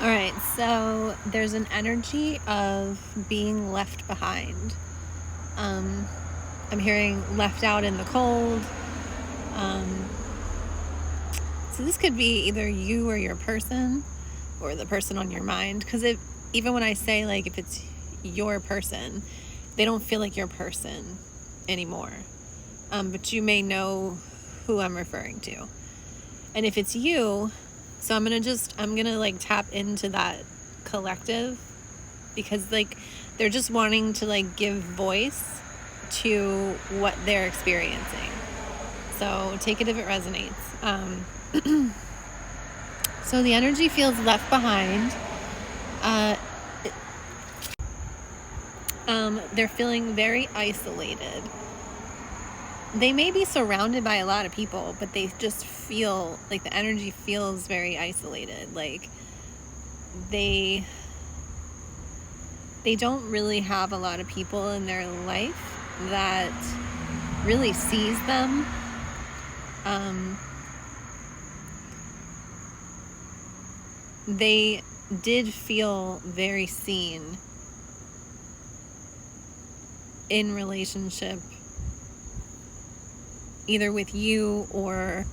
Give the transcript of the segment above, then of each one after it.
All right, so there's an energy of being left behind. I'm hearing left out in the cold. So this could be either you or your person, or the person on your mind. Because even when I say, like, if it's your person, they don't feel like your person anymore. But you may know who I'm referring to. And if it's you, so I'm gonna like tap into that collective, because like they're just wanting to like give voice to what they're experiencing. So take it if it resonates. So the energy feels left behind. They're feeling very isolated. They may be surrounded by a lot of people, but they just feel like the energy feels very isolated. Like they don't really have a lot of people in their life that really sees them. They did feel very seen in relationship, either with you, or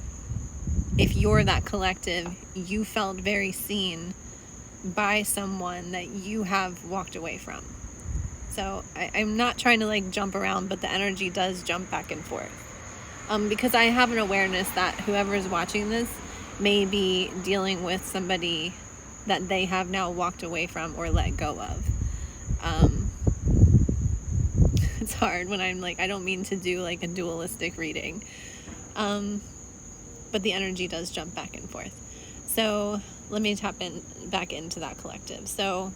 if you're that collective, you felt very seen by someone that you have walked away from. So I'm not trying to like jump around, but the energy does jump back and forth. Because I have an awareness that whoever is watching this may be dealing with somebody that they have now walked away from or let go of. It's hard when I'm like, I don't mean to do like a dualistic reading. But the energy does jump back and forth. So let me tap back into that collective. So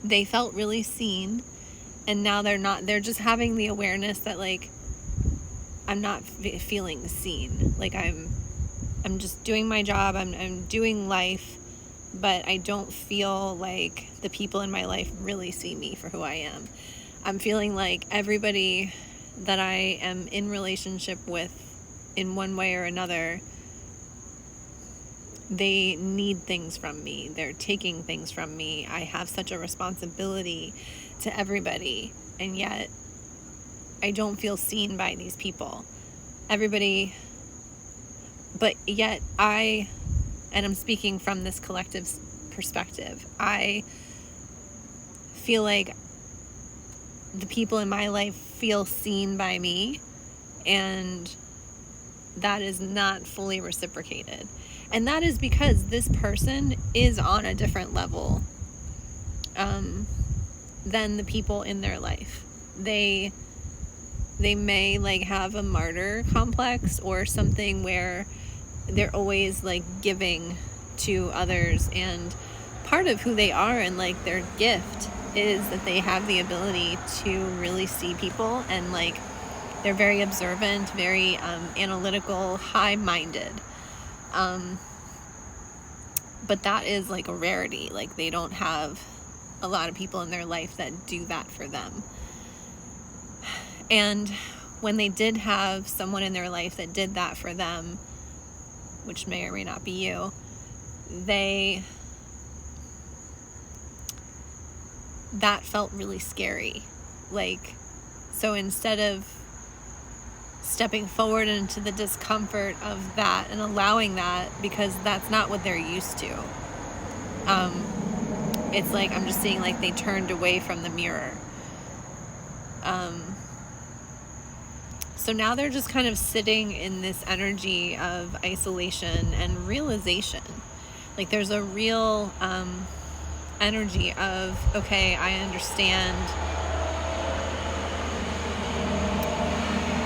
they felt really seen, and now they're not. They're just having the awareness that like, I'm not feeling seen. Like I'm just doing my job. I'm doing life, but I don't feel like the people in my life really see me for who I am. I'm feeling like everybody that I am in relationship with in one way or another, they need things from me. They're taking things from me. I have such a responsibility to everybody, and yet I don't feel seen by these people. Everybody, but yet and I'm speaking from this collective perspective, I feel like the people in my life feel seen by me, and that is not fully reciprocated. And that is because this person is on a different level than the people in their life. They may like have a martyr complex or something where they're always like giving to others, and part of who they are and like their gift is that they have the ability to really see people, and like they're very observant, very analytical, high-minded. But that is like a rarity. Like they don't have a lot of people in their life that do that for them. And when they did have someone in their life that did that for them, which may or may not be you, that felt really scary. Like, so instead of stepping forward into the discomfort of that and allowing that, because that's not what they're used to, it's like I'm just seeing like they turned away from the mirror. So now they're just kind of sitting in this energy of isolation and realization. Like there's a real energy of, okay, I understand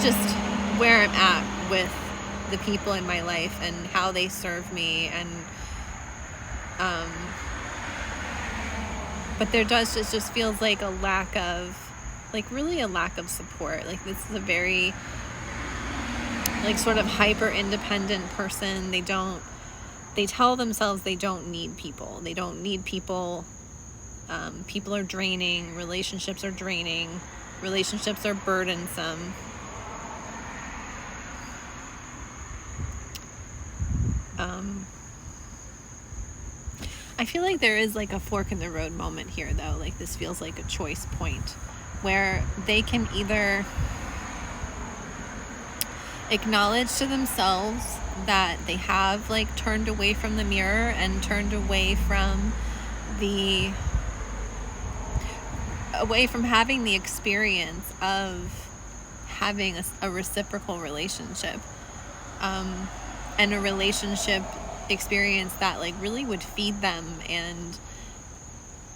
just where I'm at with the people in my life and how they serve me, and but there just feels like a lack of, like really a lack of support. Like this is a very like sort of hyper independent person. They tell themselves they don't need people. They don't need people. People are draining. Relationships are draining. Relationships are burdensome. I feel like there is like a fork in the road moment here, though. Like, this feels like a choice point where they can either acknowledge to themselves that they have like turned away from the mirror and turned away from having the experience of having a reciprocal relationship, and a relationship experience that like really would feed them and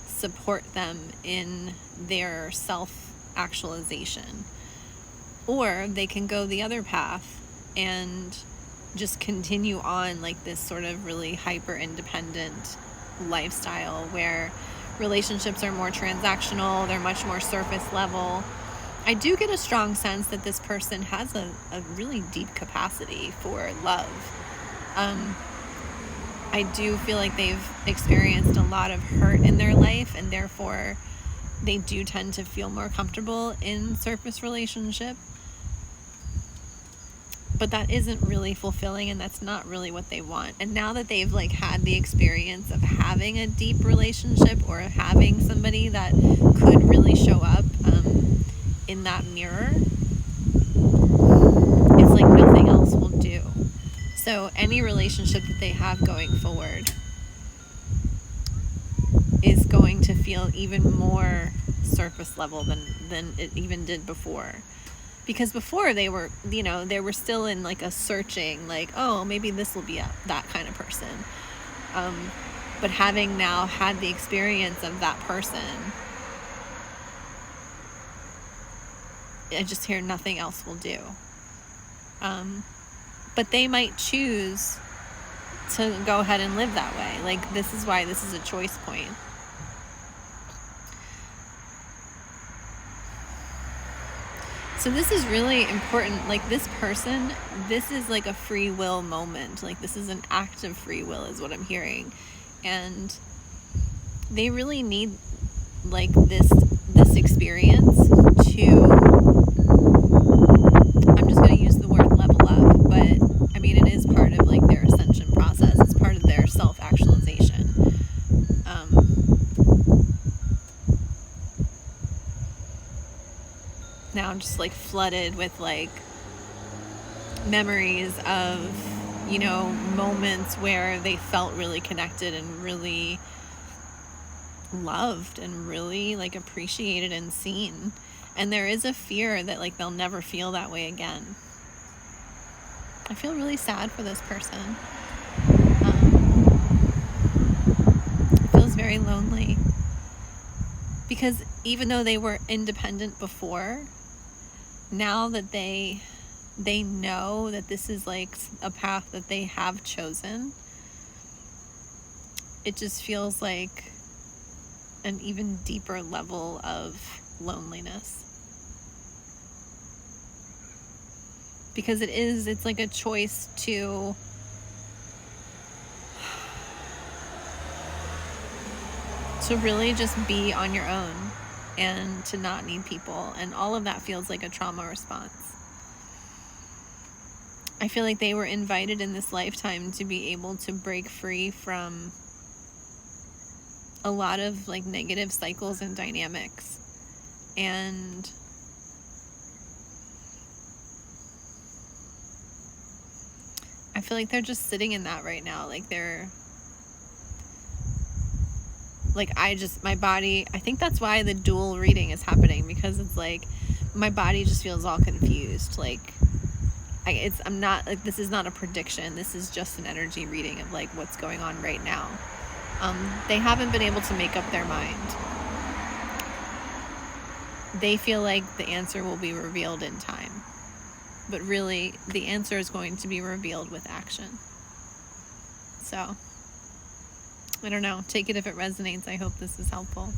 support them in their self-actualization. Or they can go the other path and just continue on like this sort of really hyper independent lifestyle where relationships are more transactional, they're much more surface level. I do get a strong sense that this person has a really deep capacity for love. I do feel like they've experienced a lot of hurt in their life, and therefore they do tend to feel more comfortable in surface relationship. But that isn't really fulfilling, and that's not really what they want. And now that they've like had the experience of having a deep relationship or having somebody that could really show up in that mirror, it's like nothing else will do. So any relationship that they have going forward is going to feel even more surface level than it even did before. Because before they were still in like a searching, like, oh, maybe this will be that kind of person. But having now had the experience of that person, I just hear nothing else will do. But they might choose to go ahead and live that way. Like, this is why this is a choice point. So this is really important. Like, this person, this is like a free will moment. Like, this is an act of free will is what I'm hearing. And they really need like this experience to, I'm just going to use the word level up, but I mean, it is part of like their ascension process. It's part of their self-actualization. Now I'm just like flooded with like memories of, moments where they felt really connected and really loved and really like appreciated and seen. And there is a fear that like they'll never feel that way again. I feel really sad for this person. It feels very lonely. Because even though they were independent before, now that they know that this is like a path that they have chosen, it just feels like an even deeper level of loneliness. Because it's like a choice to really just be on your own and to not need people. And all of that feels like a trauma response. I feel like they were invited in this lifetime to be able to break free from a lot of like negative cycles and dynamics. And I feel like they're just sitting in that right now. Like they're like, my body, I think that's why the dual reading is happening, because it's like my body just feels all confused. Like I'm not like, this is not a prediction. This is just an energy reading of like what's going on right now. They haven't been able to make up their mind. They feel like the answer will be revealed in time. But really, the answer is going to be revealed with action. So, I don't know. Take it if it resonates. I hope this is helpful.